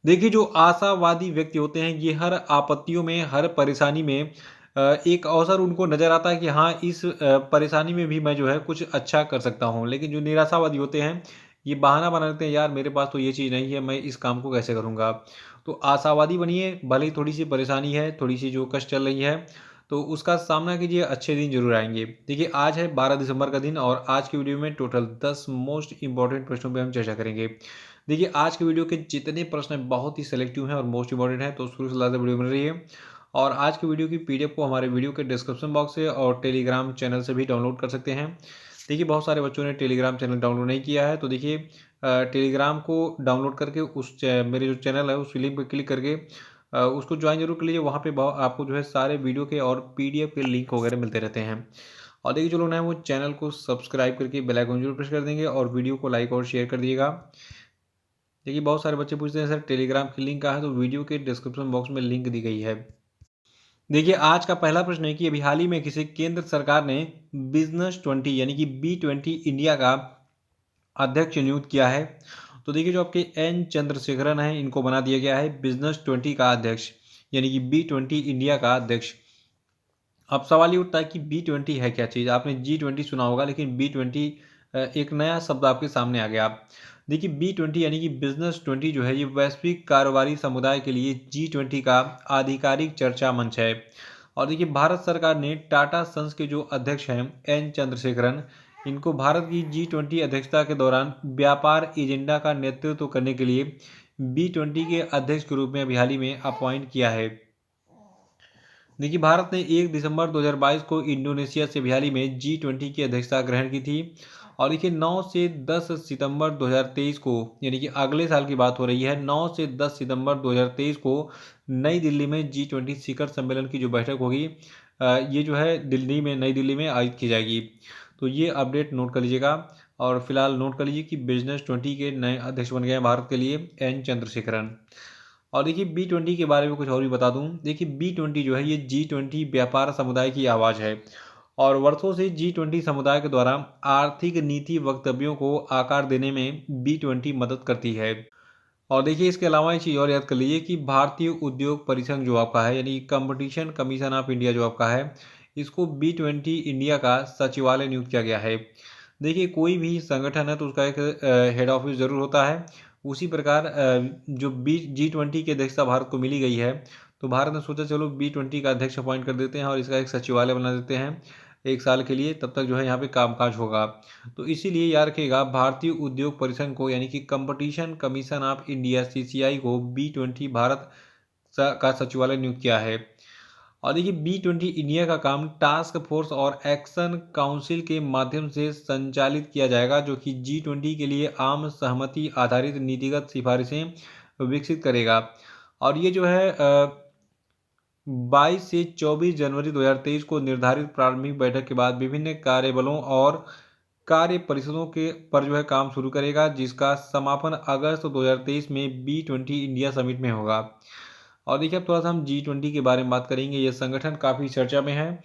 देखिए, जो आशावादी व्यक्ति होते हैं, ये हर आपत्तियों में, हर परेशानी में एक अवसर उनको नज़र आता है कि हाँ, इस परेशानी में भी मैं जो है कुछ अच्छा कर सकता हूँ। लेकिन जो निराशावादी होते हैं, ये बहाना बना लेते हैं, यार मेरे पास तो ये चीज़ नहीं है, मैं इस काम को कैसे करूँगा? तो आशावादी बनिए, भले ही थोड़ी-सी परेशानी है, थोड़ी-सी जो कष्ट चल रही है, तो उसका सामना कीजिए, अच्छे दिन ज़रूर आएँगे। देखिए, आज है 12 दिसंबर का दिन और आज की वीडियो में टोटल 10 मोस्ट इम्पोर्टेंट प्रश्नों पे हम चर्चा करेंगे। देखिए, आज के वीडियो के जितने प्रश्न हैं बहुत ही सेलेक्टिव हैं और मोस्ट इम्पोर्टेंट हैं, तो शुरू से लास्ट तक वीडियो बन रही है। और आज की वीडियो की पीडीएफ को हमारे वीडियो के डिस्क्रिप्शन बॉक्स से और टेलीग्राम चैनल से भी डाउनलोड कर सकते हैं। देखिए, बहुत सारे बच्चों ने टेलीग्राम चैनल डाउनलोड नहीं किया है, तो देखिए टेलीग्राम को डाउनलोड करके मेरे जो चैनल है उस लिंक पर क्लिक करके उसको ज्वाइन जरूर कर लीजिए। वहाँ पे आपको जो है सारे वीडियो के और पीडीएफ के लिंक वगैरह मिलते रहते हैं। और देखिए, जो लोग नए हैं वो चैनल को सब्सक्राइब करके बेल आइकन जरूर प्रेस कर देंगे और वीडियो को लाइक और शेयर कर दिएगा। देखिए, बहुत सारे बच्चे पूछते हैं सर टेलीग्राम की लिंक कहाँ है, तो वीडियो के डिस्क्रिप्शन बॉक्स में लिंक दी गई है। देखिए, आज का पहला प्रश्न है कि अभी हाल ही में किसी केंद्र सरकार ने बिजनेस 20 यानी कि B20 इंडिया का अध्यक्ष नियुक्त किया है। तो देखिए, जो आपके एन चंद्रशेखरन है, इनको बना दिया गया है बिजनेस 20 का अध्यक्ष यानी कि B20 इंडिया का अध्यक्ष। अब सवाल ये उठता है कि B20 है क्या चीज़? आपने G20 सुना होगा, लेकिन B20 एक नया शब्द आपके सामने आ गया। देखिए, B20 यानी कि बिजनेस 20 जो है, ये वैश्विक कारोबारी समुदाय के लिए G20 का आधिकारिक चर्चा मंच है। और देखिए, भारत सरकार ने टाटा सन्स के जो अध्यक्ष हैं एन चंद्रशेखरन, इनको भारत की G20 अध्यक्षता के दौरान व्यापार एजेंडा का नेतृत्व करने के लिए B20 के अध्यक्ष के रूप में अभी हाल ही में अपॉइंट किया है। देखिए, भारत ने 1 दिसंबर 2022 को इंडोनेशिया से हाल ही में G20 की अध्यक्षता ग्रहण की थी। और देखिए, 9 से 10 सितंबर 2023 को, यानी कि अगले साल की बात हो रही है, 9 से 10 सितंबर 2023 को नई दिल्ली में G20 शिखर सम्मेलन की जो बैठक होगी, ये जो है दिल्ली में, नई दिल्ली में आयोजित की जाएगी। तो ये अपडेट नोट कर लीजिएगा। और फिलहाल नोट कर लीजिए कि बिजनेस 20 के नए अध्यक्ष बन गए हैं भारत के लिए एन चंद्रशेखरन। और देखिए, B20 के बारे में कुछ और भी बता दूं। देखिए, B20 जो है, ये G20 व्यापार समुदाय की आवाज़ है और वर्षों से G20 समुदाय के द्वारा आर्थिक नीति वक्तव्यों को आकार देने में B20 मदद करती है। और देखिए, इसके अलावा एक चीज़ और याद कर लीजिए कि भारतीय उद्योग परिसंघ जो आपका है, यानी कंपटीशन कमीशन ऑफ इंडिया जो आपका है, इसको B20 इंडिया का सचिवालय नियुक्त किया गया है। देखिए, कोई भी संगठन है तो उसका एक हेड ऑफिस ज़रूर होता है। उसी प्रकार जो G20 की अध्यक्षता भारत को मिली गई है, तो भारत ने सोचा चलो B20 का अध्यक्ष अपॉइंट कर देते हैं और इसका एक सचिवालय बना देते हैं 1 साल के लिए, तब तक जो है यहाँ पे कामकाज होगा। तो इसीलिए याद रखिएगा, भारतीय उद्योग परिसंघ को, यानी कि competition commission of India CCI को B20 भारत का सचिवालय नियुक्त किया है। और देखिए, B20 इंडिया का काम टास्क फोर्स और एक्शन काउंसिल के माध्यम से संचालित किया जाएगा, जो कि G20 के लिए आम सहमति आधारित नीतिगत सिफारिशें विकसित करेगा। और ये जो है 22 से 24 जनवरी 2023 को निर्धारित प्रारंभिक बैठक के बाद विभिन्न कार्यबलों और कार्य परिषदों के पर जो है काम शुरू करेगा, जिसका समापन अगस्त 2023 में B20 इंडिया समिट में होगा। और देखिए, अब थोड़ा सा हम G20 के बारे में बात करेंगे। ये संगठन काफ़ी चर्चा में है।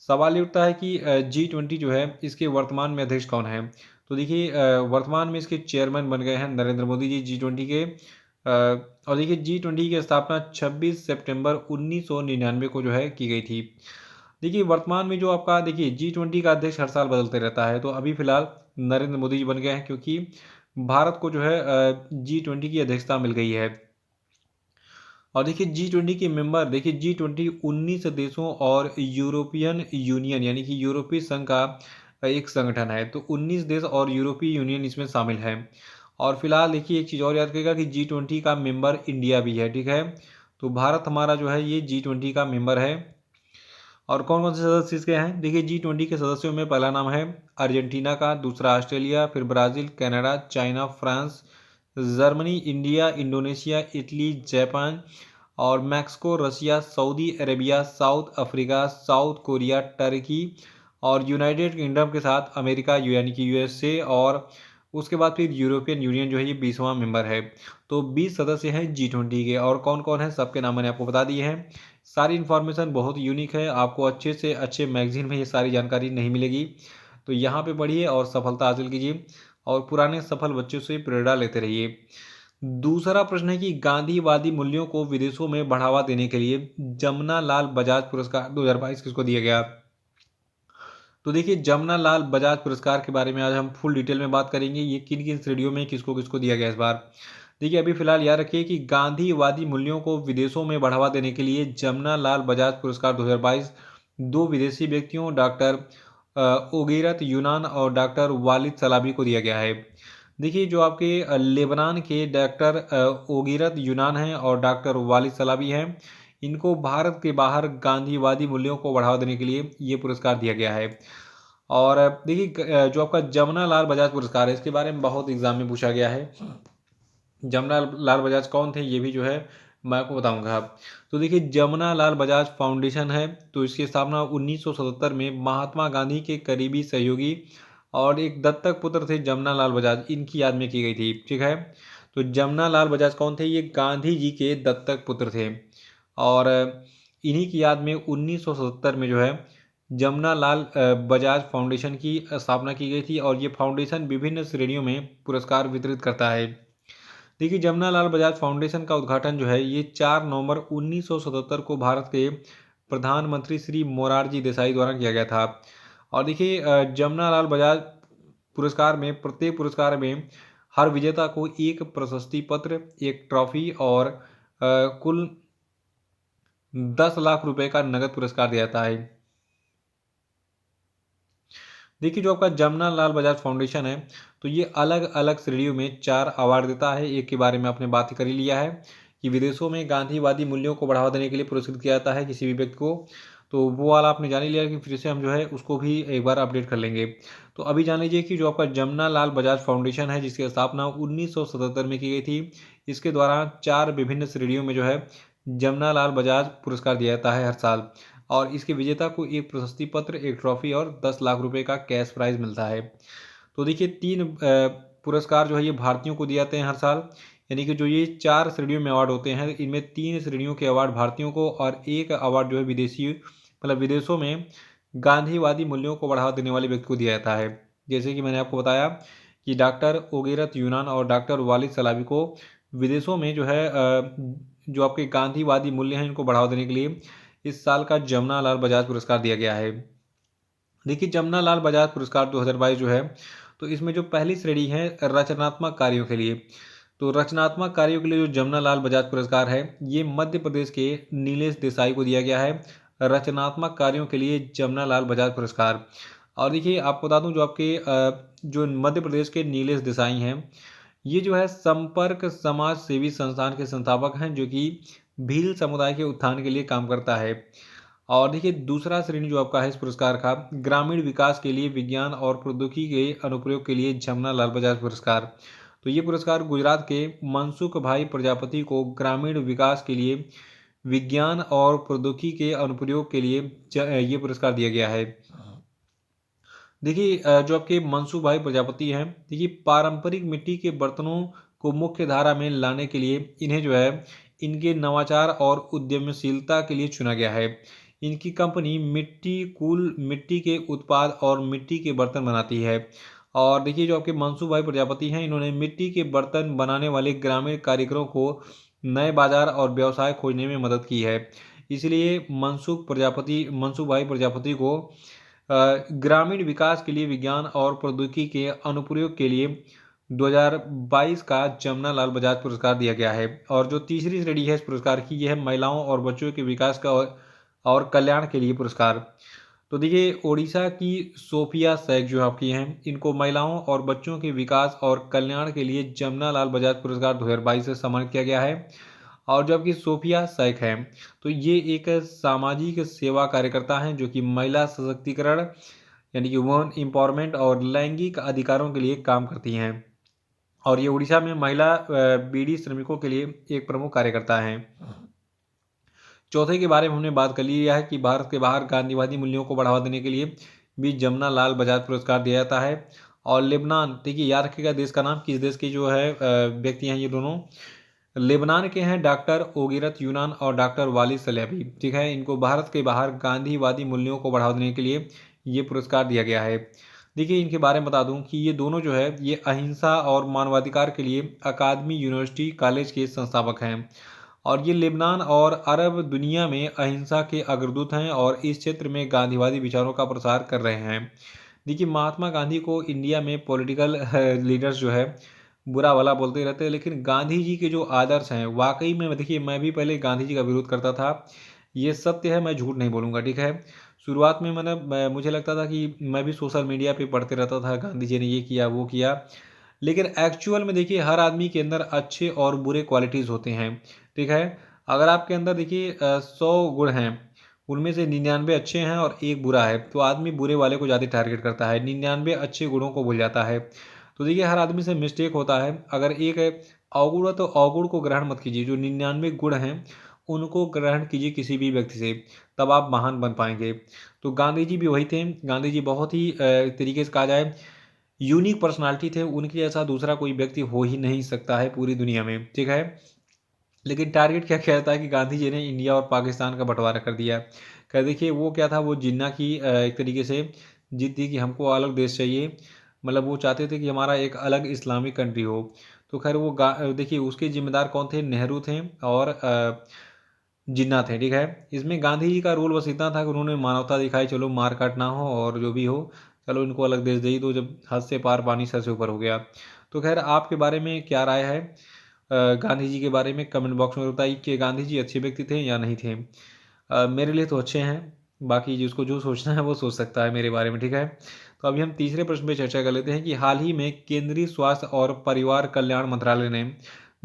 सवाल ये उठता है कि G20 जो है, इसके वर्तमान में अध्यक्ष कौन है? तो देखिए, वर्तमान में इसके चेयरमैन बन गए हैं नरेंद्र मोदी जी G20 के। और देखिए, G20 की स्थापना 26 सितंबर 1999 को जो है की गई थी। देखिए, वर्तमान में जो आपका, देखिए, G20 का अध्यक्ष हर साल बदलते रहता है, तो अभी फिलहाल नरेंद्र मोदी जी बन गए हैं, क्योंकि भारत को जो है G20 की अध्यक्षता मिल गई है। और देखिए, G20 के मेंबर, देखिए G20 19 देशों और यूरोपियन यूनियन यानी कि यूरोपीय संघ का एक संगठन है, तो 19 देश और यूरोपीय यूनियन इसमें शामिल है। और फिलहाल देखिए, एक चीज़ और याद करिएगा कि G20 का मेंबर इंडिया भी है, ठीक है। तो भारत हमारा जो है ये G20 का मेंबर है। और कौन कौन से सदस्य इसके हैं? देखिए, G20 के सदस्यों में पहला नाम है अर्जेंटीना का, दूसरा ऑस्ट्रेलिया, फिर Brazil, Canada, China, France, Germany, India, Indonesia, Italy, Japan और Mexico, Russia, Saudi Arabia, South Africa, South Korea, Turkey और यूनाइटेड किंगडम के साथ अमेरिका यानी कि USA। और उसके बाद फिर यूरोपियन यूनियन जो है, ये 20वां मेंबर है। तो 20 सदस्य हैं G20 के। और कौन कौन है, सबके नाम मैंने आपको बता दिए हैं। सारी इन्फॉर्मेशन बहुत यूनिक है, आपको अच्छे से अच्छे मैगजीन में ये सारी जानकारी नहीं मिलेगी। तो यहाँ पे पढ़िए और सफलता हासिल कीजिए और पुराने सफल बच्चों से प्रेरणा लेते रहिए। दूसरा प्रश्न है कि गांधीवादी मूल्यों को विदेशों में बढ़ावा देने के लिए जमुना लाल बजाज पुरस्कार 2022 किसको दिया गया? तो देखिए, जमुना लाल बजाज पुरस्कार के बारे में आज हम फुल डिटेल में बात करेंगे। ये किन किन श्रेणियों में किसको किसको दिया गया इस बार। देखिए, अभी फिलहाल याद रखिए कि गांधीवादी मूल्यों को विदेशों में बढ़ावा देने के लिए जमुना लाल बजाज पुरस्कार 2022 दो विदेशी व्यक्तियों डॉक्टर ओगेरत यूनान और डॉक्टर वालिद सलाबी को दिया गया है। देखिए, जो आपके लेबनान के डॉक्टर ओगेरत यूनान हैं और डॉक्टर वालिद सलाबी हैं, इनको भारत के बाहर गांधीवादी मूल्यों को बढ़ावा देने के लिए ये पुरस्कार दिया गया है। और देखिए, जो आपका जमुना लाल बजाज पुरस्कार है, इसके बारे में बहुत एग्जाम में पूछा गया है। जमुना लाल बजाज कौन थे, ये भी जो है मैं आपको बताऊंगा। तो देखिए, जमुना लाल बजाज फाउंडेशन है, तो इसकी स्थापना 1977 में महात्मा गांधी के करीबी सहयोगी और एक दत्तक पुत्र थे जमुना लाल बजाज, इनकी याद में की गई थी। ठीक है, तो जमुना लाल बजाज कौन थे? ये गांधी जी के दत्तक पुत्र थे और इन्हीं की याद में 1977 में जो है जमुना लाल बजाज फाउंडेशन की स्थापना की गई थी और ये फाउंडेशन विभिन्न श्रेणियों में पुरस्कार वितरित करता है। देखिए, जमुना लाल बजाज फाउंडेशन का उद्घाटन जो है ये 4 नवंबर 1977 को भारत के प्रधानमंत्री श्री मोरारजी देसाई द्वारा किया गया था। और देखिए, जमुना लाल बजाज पुरस्कार में प्रत्येक पुरस्कार में हर विजेता को एक प्रशस्ति पत्र, एक ट्रॉफी और कुल 10 लाख रुपए का नगद पुरस्कार दिया जाता है। देखिए, जो आपका जमुना लाल बजाज फाउंडेशन है, तो ये अलग अलग श्रेणियों में 4 अवार्ड देता है। एक के बारे में आपने बात कर ही लिया है कि विदेशों में गांधीवादी मूल्यों को बढ़ावा देने के लिए पुरस्कृत किया जाता है किसी भी व्यक्ति को, तो वो वाला आपने जान ही लिया कि फिर से हम जो है उसको भी एक बार अपडेट कर लेंगे। तो अभी जान लीजिए कि जो आपका जमुना लाल बजाज फाउंडेशन है, जिसकी स्थापना 1977 में की गई थी, इसके द्वारा 4 विभिन्न श्रेणियों में जो है जमुना लाल बजाज पुरस्कार दिया जाता है हर साल और इसके विजेता को एक प्रशस्ति पत्र, एक ट्रॉफी और 10 लाख रुपए का कैश प्राइज मिलता है। तो देखिए, 3 पुरस्कार जो है ये भारतीयों को दिए जाते हैं हर साल, यानी कि जो ये 4 श्रेणियों में अवार्ड होते हैं, इनमें 3 श्रेणियों के अवार्ड भारतीयों को और एक अवार्ड जो है विदेशी मतलब विदेशों में गांधीवादी मूल्यों को बढ़ावा देने वाले व्यक्ति को दिया जाता है। जैसे कि मैंने आपको बताया कि डॉक्टर ओगेरत यूनान और डॉक्टर वालिद सलाबी को विदेशों में जो है जो आपके गांधीवादी मूल्य हैं इनको बढ़ावा देने के लिए इस साल का जमुना लाल बजाज पुरस्कार दिया गया है। देखिए, जमुना लाल बजाज पुरस्कार 2022 जो है, तो इसमें जो पहली श्रेणी है रचनात्मक कार्यों के लिए, तो रचनात्मक कार्यों के लिए जो जमुना लाल बजाज पुरस्कार है ये मध्य प्रदेश के नीलेश देसाई को दिया गया है। रचनात्मक कार्यों के लिए जमुना लाल बजाज पुरस्कार। और देखिए, आपको बता दूं जो आपके जो मध्य प्रदेश के नीलेश देसाई हैं, ये जो है संपर्क समाज सेवी संस्थान के संस्थापक हैं, जो कि भील समुदाय के उत्थान के लिए काम करता है। और देखिए, दूसरा श्रेणी जो आपका है इस पुरस्कार का ग्रामीण विकास के लिए विज्ञान और प्रौद्योगिकी के अनुप्रयोग के लिए जमुना लाल बजाज पुरस्कार। तो ये पुरस्कार गुजरात के मनसुख भाई प्रजापति को ग्रामीण विकास के लिए विज्ञान और प्रौद्योगिकी के अनुप्रयोग के लिए ये पुरस्कार दिया गया है। देखिए, जो आपके मनसुख भाई प्रजापति हैं, देखिए पारंपरिक मिट्टी के बर्तनों को मुख्य धारा में लाने के लिए इन्हें जो है इनके नवाचार और उद्यमशीलता के लिए चुना गया है। इनकी कंपनी मिट्टी के उत्पाद और मिट्टी के बर्तन बनाती है। और देखिए, जो आपके मनसुख भाई प्रजापति हैं, इन्होंने मिट्टी के बर्तन बनाने वाले ग्रामीण कारीगरों को नए बाजार और व्यवसाय खोजने में मदद की है। इसलिए मनसुख भाई प्रजापति को ग्रामीण विकास के लिए विज्ञान और प्रौद्योगिकी के अनुप्रयोग के लिए 2022 का जमुना लाल बजाज पुरस्कार दिया गया है। और जो तीसरी श्रेणी है इस पुरस्कार की, यह है महिलाओं और बच्चों के विकास का और कल्याण के लिए पुरस्कार। तो देखिए, उड़ीसा की सोफिया शेख जो आपकी हैं, इनको महिलाओं और बच्चों के विकास और कल्याण के लिए जमुना लाल बजाज पुरस्कार 2022 से सम्मानित किया गया है। और जो आपकी सोफिया शेख हैं, तो ये एक सामाजिक सेवा कार्यकर्ता हैं जो कि महिला सशक्तिकरण यानी कि वुमेन एम्पावरमेंट और लैंगिक अधिकारों के लिए काम करती हैं। और ये उड़ीसा में महिला बीड़ी श्रमिकों के लिए एक प्रमुख कार्यकर्ता हैं। चौथे के बारे में हमने बात कर लिया है कि भारत के बाहर गांधीवादी मूल्यों को बढ़ावा देने के लिए भी जमुना लाल बजाज पुरस्कार दिया जाता है। और लेबनान, देखिए याद रखिएगा देश का नाम, किस देश के जो है व्यक्ति हैं ये दोनों, लेबनान के हैं डॉक्टर ओगिरत यूनान और डॉक्टर वालिद सलेबी। ठीक है, इनको भारत के बाहर गांधीवादी मूल्यों को बढ़ावा देने के लिए ये पुरस्कार दिया गया है। देखिए इनके बारे में बता दूं कि ये दोनों जो है ये अहिंसा और मानवाधिकार के लिए अकादमी यूनिवर्सिटी कॉलेज के संस्थापक हैं और ये लेबनान और अरब दुनिया में अहिंसा के अग्रदूत हैं और इस क्षेत्र में गांधीवादी विचारों का प्रसार कर रहे हैं। देखिए महात्मा गांधी को इंडिया में पॉलिटिकल लीडर्स जो है बुरा भला बोलते रहते हैं, लेकिन गांधी जी के जो आदर्श हैं वाकई में, देखिए मैं भी पहले गांधी जी का विरोध करता था, ये सत्य है, मैं झूठ नहीं बोलूँगा, ठीक है। शुरुआत में मुझे लगता था कि मैं भी सोशल मीडिया पे पढ़ते रहता था गांधी जी ने ये किया वो किया, लेकिन एक्चुअल में देखिए हर आदमी के अंदर अच्छे और बुरे क्वालिटीज़ होते हैं, ठीक है। अगर आपके अंदर देखिए 100 गुण हैं, उनमें से 99 अच्छे हैं और एक बुरा है, तो आदमी बुरे वाले को ज़्यादा टारगेट करता है, 99 अच्छे गुणों को भूल जाता है। तो देखिए हर आदमी से मिस्टेक होता है। अगर एक अवगुण है तो अवगुण को ग्रहण मत कीजिए, जो 99 गुण हैं उनको ग्रहण कीजिए किसी भी व्यक्ति से, तब आप महान बन पाएंगे। तो गांधी जी भी वही थे। गांधी जी बहुत ही एक तरीके से कहा जाए यूनिक पर्सनालिटी थे, उनके जैसा दूसरा कोई व्यक्ति हो ही नहीं सकता है पूरी दुनिया में, ठीक है। लेकिन टारगेट क्या कहता है कि गांधी जी ने इंडिया और पाकिस्तान का बंटवारा कर दिया। क्या देखिए वो क्या था, वो जिन्ना की एक तरीके से जिद थी कि हमको अलग देश चाहिए, मतलब वो चाहते थे कि हमारा एक अलग इस्लामिक कंट्री हो। तो खैर वो देखिए उसके जिम्मेदार कौन थे, नेहरू थे और जिन्ना थे, ठीक है। इसमें गांधी जी का रोल बस इतना था कि उन्होंने मानवता दिखाई, चलो मार काट ना हो और जो भी हो, चलो इनको अलग देश दे ही दो, जब हद से पार पानी सर से ऊपर हो गया। तो खैर आपके बारे में क्या राय है गांधी जी के बारे में, कमेंट बॉक्स में बताइए कि गांधी जी अच्छे व्यक्ति थे या नहीं थे। मेरे लिए तो अच्छे हैं, बाकी जिसको जो सोचना है वो सोच सकता है मेरे बारे में, ठीक है। तो अभी हम तीसरे प्रश्न पे चर्चा कर लेते हैं कि हाल ही में केंद्रीय स्वास्थ्य और परिवार कल्याण मंत्रालय ने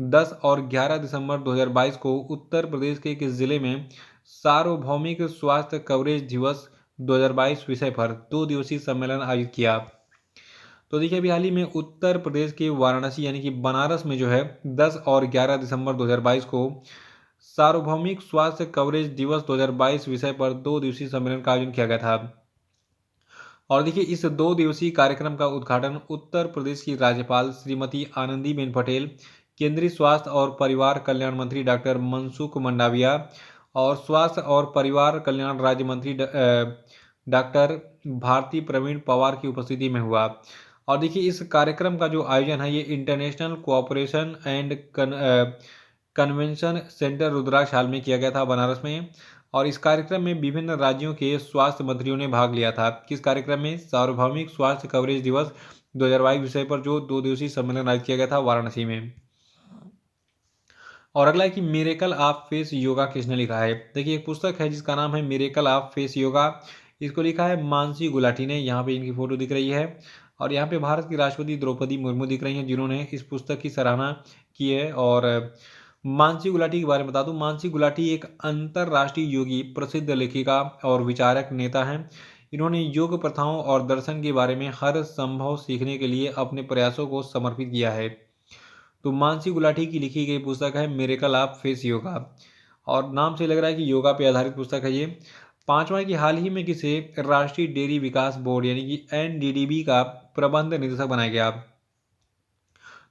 10 और 11 दिसंबर 2022 को उत्तर प्रदेश के किस जिले में सार्वभौमिक स्वास्थ्य कवरेज दिवस 2022 विषय पर 2 दिवसीय सम्मेलन आयोजित किया। तो देखिए अभी हाल ही में उत्तर प्रदेश के वाराणसी यानी कि बनारस में जो है 10 और 11 दिसंबर 2022 को सार्वभौमिक स्वास्थ्य कवरेज दिवस 2022 विषय पर 2 दिवसीय सम्मेलन का आयोजन किया गया था। और देखिए इस 2 दिवसीय कार्यक्रम का उद्घाटन उत्तर प्रदेश की राज्यपाल श्रीमती आनंदीबेन पटेल, केंद्रीय स्वास्थ्य और परिवार कल्याण मंत्री डॉक्टर मनसुख मंडाविया और स्वास्थ्य और परिवार कल्याण राज्य मंत्री डॉक्टर भारती प्रवीण पवार की उपस्थिति में हुआ। और देखिए इस कार्यक्रम का जो आयोजन है ये international cooperation and convention centre Rudraksh hall में किया गया था बनारस में। और इस कार्यक्रम में विभिन्न राज्यों के स्वास्थ्य मंत्रियों ने भाग लिया था। किस कार्यक्रम में, सार्वभौमिक स्वास्थ्य कवरेज दिवस 2022 विषय पर जो 2 दिवसीय सम्मेलन आयोजित किया गया था वाराणसी में। और अगला है कि मिरेकल ऑफ फेस योगा किसने लिखा है। देखिए एक पुस्तक है जिसका नाम है मिरेकल ऑफ फेस योगा, इसको लिखा है मानसी गुलाटी ने। यहाँ पे इनकी फोटो दिख रही है और यहाँ पे भारत की राष्ट्रपति द्रौपदी मुर्मू दिख रही हैं जिन्होंने इस पुस्तक की सराहना की है। और मानसी गुलाटी के बारे में बता दूं, मानसी गुलाटी एक अंतर्राष्ट्रीय योगी, प्रसिद्ध लेखिका और विचारक नेता हैं। इन्होंने योग प्रथाओं और दर्शन के बारे में हर संभव सीखने के लिए अपने प्रयासों को समर्पित किया है। तो मानसी गुलाटी की लिखी गई पुस्तक है मिरेकल ऑफ फेस योगा और नाम से लग रहा है कि योगा पे आधारित पुस्तक है ये। पांचवा है कि हाल ही में किसे राष्ट्रीय डेयरी विकास बोर्ड यानी कि एनडीडीबी का प्रबंध निदेशक बनाया गया।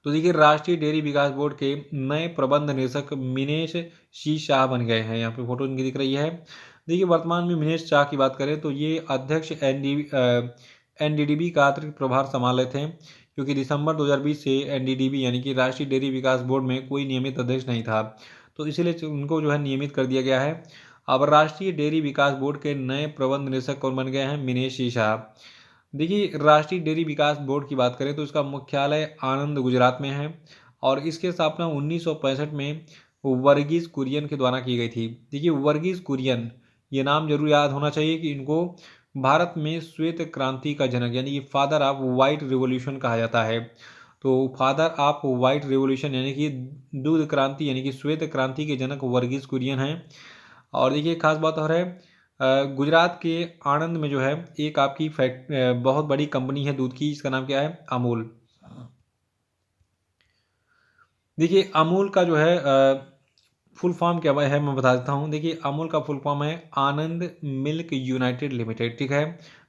तो देखिए राष्ट्रीय डेयरी विकास बोर्ड के नए प्रबंध निदेशक मिनेश सी शाह बन गए हैं। यहाँ पे फोटो इनकी दिख रही है। देखिए वर्तमान में मिनेश शाह की बात करें तो ये अध्यक्ष एनडीडीबी का अतिरिक्त प्रभार संभाल रहे थे, क्योंकि दिसंबर 2020 से एनडीडीबी यानी कि राष्ट्रीय डेयरी विकास बोर्ड में कोई नियमित अध्यक्ष नहीं था, तो इसीलिए उनको जो है नियमित कर दिया गया है। अब राष्ट्रीय डेयरी विकास बोर्ड के नए प्रबंध निदेशक कौन बन गए हैं, मिनेश सी शाह। देखिए राष्ट्रीय डेयरी विकास बोर्ड की बात करें तो इसका मुख्यालय आनंद गुजरात में है और इसकी स्थापना 1965 में वर्गीज कुरियन के द्वारा की गई थी। देखिए वर्गीज कुरियन, ये नाम जरूर याद होना चाहिए कि इनको भारत में श्वेत क्रांति का जनक यानी कि फादर ऑफ वाइट रिवॉल्यूशन कहा जाता है। तो फादर ऑफ वाइट रिवॉल्यूशन यानी कि दूध क्रांति यानी कि श्वेत क्रांति के जनक वर्गीज कुरियन हैं। और देखिए खास बात और है गुजरात के आणंद में जो है एक आपकी बहुत बड़ी कंपनी है दूध की, इसका नाम क्या है, अमूल। देखिए अमूल का जो है फुल फॉर्म क्या है मैं बता देता हूँ। देखिए अमूल का फुल फॉर्म है आनंद मिल्क यूनाइटेड लिमिटेड, ठीक है।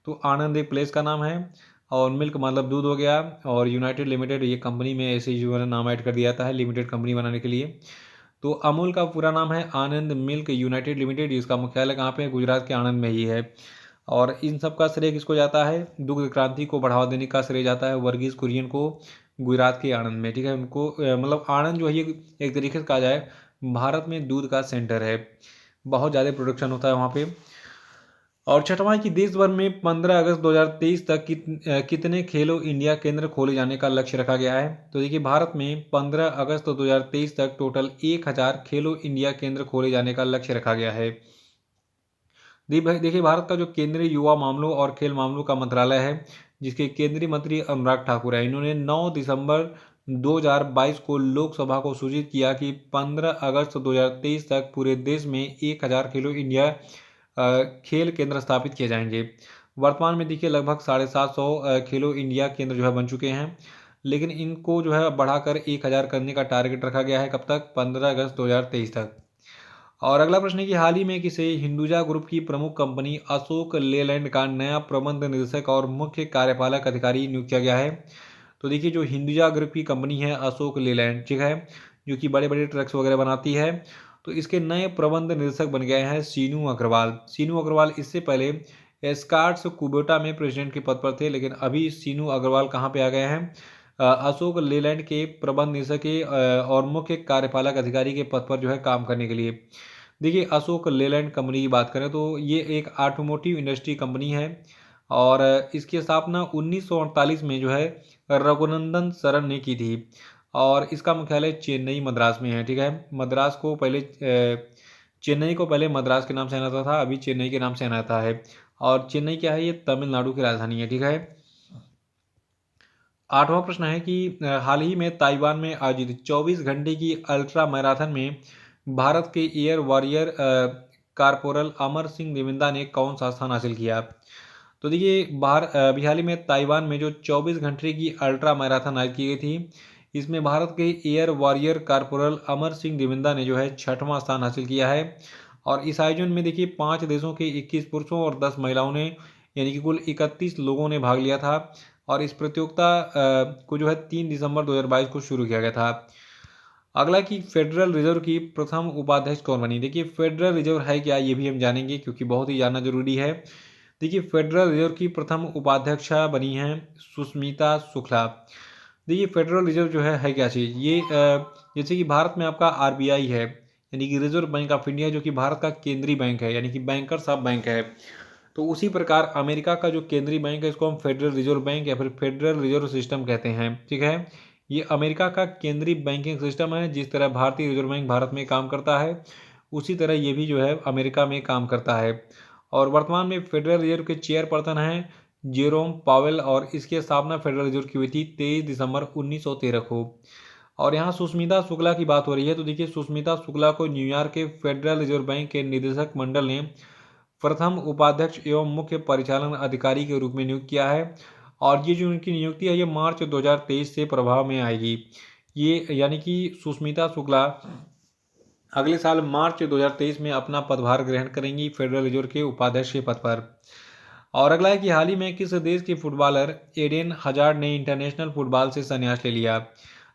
तो आनंद एक प्लेस का नाम है और मिल्क मतलब दूध हो गया और यूनाइटेड लिमिटेड ये कंपनी में ऐसे जो है नाम ऐड कर दिया जाता है लिमिटेड कंपनी बनाने के लिए। तो अमूल का पूरा नाम है आनंद मिल्क यूनाइटेड लिमिटेड, इसका मुख्यालय कहाँ पे है, गुजरात के आणंद में ही है। और इन सब का श्रेय किसको जाता है? दुग्ध क्रांति को बढ़ावा देने का श्रेय जाता है वर्गीज कुरियन को, गुजरात के आणंद में। ठीक है, उनको मतलब आणंद जो है ये एक तरीके से कहा जाए भारत में दूध का सेंटर है, बहुत ज़्यादा प्रोडक्शन होता है वहाँ पे। और छठवां कि देश भर में 15 अगस्त 2023 तक कितने खेलो इंडिया केंद्र खोले जाने का लक्ष्य रखा गया है? तो देखिए भारत में 15 अगस्त 2023 तक टोटल 1000 खेलो इंडिया केंद्र खोले जाने का लक्ष्य रखा गया है। देखिए भारत का जो केंद्रीय युवा मामलों और खेल मामलों का मंत्रालय है, जिसके केंद्रीय मंत्री अनुराग ठाकुर है, इन्होंने 9 दिसंबर 2022 को लोकसभा को सूचित किया कि 15 अगस्त 2023 तक पूरे देश में 1000 खेलो इंडिया खेल केंद्र स्थापित किए जाएंगे। वर्तमान में देखिए लगभग 750 खेलो इंडिया केंद्र जो है बन चुके हैं, लेकिन इनको जो है बढ़ाकर 1000 करने का टारगेट रखा गया है। कब तक? 15 अगस्त 2023 तक। और अगला प्रश्न है कि हाल ही में किसे हिंदुजा ग्रुप की प्रमुख कंपनी अशोक लेलैंड का नया प्रबंध निदेशक और मुख्य कार्यपालक अधिकारी नियुक्त किया गया है? तो देखिए जो हिंदुजा ग्रुप की कंपनी है अशोक लेलैंड, ठीक है, जो कि बड़े बड़े ट्रक्स वगैरह बनाती है, तो इसके नए प्रबंध निदेशक बन गए हैं सीनू अग्रवाल। सीनू अग्रवाल इससे पहले एस्कार्ट्स कुबोटा में प्रेसिडेंट के पद पर थे, लेकिन अभी सीनू अग्रवाल कहाँ पे आ गए हैं? अशोक लेलैंड के प्रबंध निदेशक के और मुख्य कार्यपालक अधिकारी के पद पर जो है काम करने के लिए। देखिए अशोक लेलैंड कंपनी की बात करें तो ये एक ऑटोमोटिव इंडस्ट्री कंपनी है, और इसकी स्थापना 1948 में जो है रघुनंदन शरण ने की थी, और इसका मुख्यालय चेन्नई मद्रास में है। ठीक है, मद्रास को पहले चेन्नई को पहले मद्रास के नाम से जाना था, अभी चेन्नई के नाम से जाना है। और चेन्नई क्या है? ये तमिलनाडु की राजधानी है। ठीक है, आठवां प्रश्न है कि हाल ही में ताइवान में आयोजित 24 घंटे की अल्ट्रा मैराथन में भारत के air warrior corporal Amar Singh देविंदा ने कौन सा स्थान हासिल किया? तो देखिए अभी हाल ही में ताइवान में जो 24 घंटे की अल्ट्रा मैराथन आयोजित की गई थी, इसमें भारत के air warrior corporal Amar Singh देविंदा ने जो है 6वां स्थान हासिल किया है। और इस आयोजन में देखिए 5 देशों के 21 पुरुषों और 10 महिलाओं ने, यानी कि कुल 31 लोगों ने भाग लिया था। और इस प्रतियोगिता को जो है 3 दिसंबर 2022 को शुरू किया गया था। अगला कि फेडरल रिजर्व की प्रथम उपाध्यक्ष कौन बनी? देखिए फेडरल रिजर्व है क्या, ये भी हम जानेंगे क्योंकि बहुत ही जानना जरूरी है। देखिए फेडरल रिजर्व की प्रथम उपाध्यक्षा बनी है सुष्मिता शुक्ला। देखिए फेडरल रिजर्व जो है क्या चीज़? ये जैसे कि भारत में आपका आरबीआई है, यानी कि रिजर्व बैंक ऑफ इंडिया, जो कि भारत का केंद्रीय बैंक है, यानी कि बैंकर्स ऑफ बैंक है। तो उसी प्रकार अमेरिका का जो केंद्रीय बैंक है इसको हम फेडरल रिजर्व बैंक या फिर फेडरल रिजर्व सिस्टम कहते हैं। ठीक है, ये अमेरिका का केंद्रीय बैंकिंग सिस्टम है। जिस तरह भारतीय रिजर्व बैंक भारत में काम करता है, उसी तरह ये भी जो है अमेरिका में काम करता है। और वर्तमान में फेडरल रिजर्व के चेयरपर्सन हैं जेरोम पावेल, और इसकी स्थापना फेडरल रिजर्व की हुई थी 23 दिसंबर 1913 को। और यहाँ सुष्मिता शुक्ला की बात हो रही है, तो देखिए सुष्मिता शुक्ला को न्यूयॉर्क के फेडरल रिजर्व बैंक के निदेशक मंडल ने प्रथम उपाध्यक्ष एवं मुख्य परिचालन अधिकारी के रूप में नियुक्त किया है। और ये जो उनकी नियुक्ति है ये मार्च 2023 से प्रभाव में आएगी। ये यानी कि सुष्मिता शुक्ला अगले साल मार्च 2023 में अपना पदभार ग्रहण करेंगी फेडरल रिजर्व के उपाध्यक्ष के पद पर। और अगला है कि हाल ही में किस देश के फुटबॉलर एडेन हजार्ड ने इंटरनेशनल फुटबॉल से संन्यास ले लिया?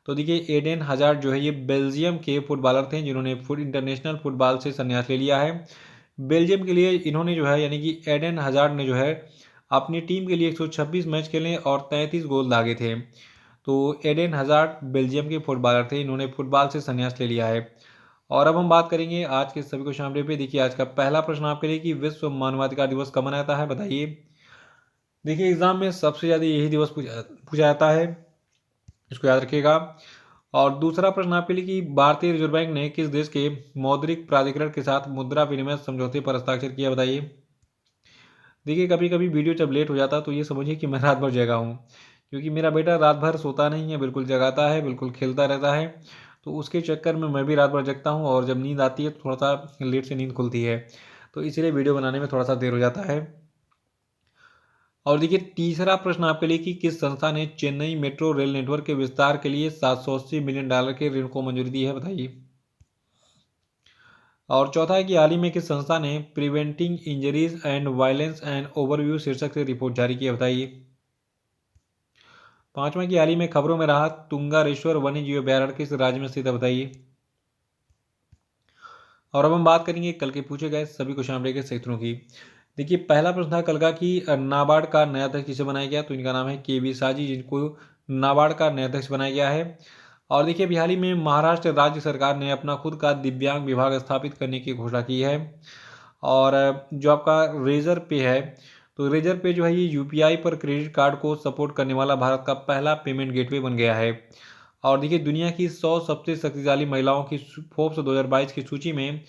तो देखिए एडेन हजार्ड जो है ये बेल्जियम के फुटबॉलर थे जिन्होंने इंटरनेशनल फुटबॉल से संन्यास ले लिया है। बेल्जियम के लिए इन्होंने जो है, यानी कि एडेन हजार्ड ने जो है अपनी टीम के लिए 126 मैच खेले और 33 गोल दागे थे। तो एडेन हजार्ड बेल्जियम के फुटबॉलर थे, इन्होंने फुटबॉल से संन्यास ले लिया है। और अब हम बात करेंगे आज के सभी क्वेश्चन अपडेट पे। देखिए आज का पहला प्रश्न आपके लिए कि विश्व मानवाधिकार दिवस कब मनाता है, बताइए। देखिए एग्जाम में सबसे ज़्यादा यही दिवस पूछा जाता है, इसको याद रखिएगा। और दूसरा प्रश्न आपके लिए कि भारतीय रिजर्व बैंक ने किस देश के मौद्रिक प्राधिकरण के साथ मुद्रा विनिमय समझौते पर हस्ताक्षर किया, बताइए। देखिए कभी कभी वीडियो जब लेट हो जाता तो ये समझिए कि मैं रात भर जगा हूँ, क्योंकि मेरा बेटा रात भर सोता नहीं है, बिल्कुल जगाता है, बिल्कुल खेलता रहता है। तो उसके चक्कर में मैं भी रात भर जगता हूँ, और जब नींद आती है तो थोड़ा सा लेट से नींद खुलती है, तो इसलिए वीडियो बनाने में थोड़ा सा देर हो जाता है। और देखिए तीसरा प्रश्न आपके लिए कि किस संस्था ने चेन्नई मेट्रो रेल नेटवर्क के विस्तार के लिए $780 मिलियन के ऋण को मंजूरी दी है, बताइए। और चौथा है कि हाल ही में किस संस्था ने preventing injuries and violence and overview शीर्षक से रिपोर्ट जारी की है, बताइए। पांचवा की हाल ही में खबरों में रहा तुंगारेश्वर वन्य जीव अभ्यारण्य किस राज्य में स्थित है, बताइए। और अब हम बात करेंगे कल के पूछे गए सभी क्वेश्चन अपडेट के क्षेत्रों की। देखिए पहला प्रश्न था कल का कि नाबार्ड का नया अध्यक्ष किसे बनाया गया, तो इनका नाम है के साजी, जिनको नाबार्ड का नया अध्यक्ष बनाया गया है। और देखिए अभी हाल ही में महाराष्ट्र राज्य सरकार ने अपना खुद का दिव्यांग विभाग स्थापित करने की घोषणा की है। और जो आपका रेजर पे है, तो रेजर पे जो है ये यूपीआई पर क्रेडिट कार्ड को सपोर्ट करने वाला भारत का पहला पेमेंट गेटवे बन गया है। और देखिए दुनिया की 100 सबसे शक्तिशाली महिलाओं की फोर्ब्स 2022 की सूची में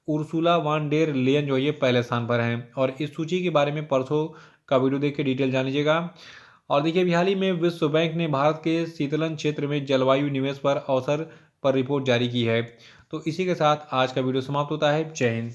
उर्सुला वान डेर लेयन जो है ये पहले स्थान पर हैं। और इस सूची के बारे में परसों का वीडियो देख के डिटेल जान लीजिएगा। और देखिए अभी हाल ही में विश्व बैंक ने भारत के शीतलन क्षेत्र में जलवायु निवेश पर अवसर पर रिपोर्ट जारी की है। तो इसी के साथ आज का वीडियो समाप्त होता है। जय हिंद।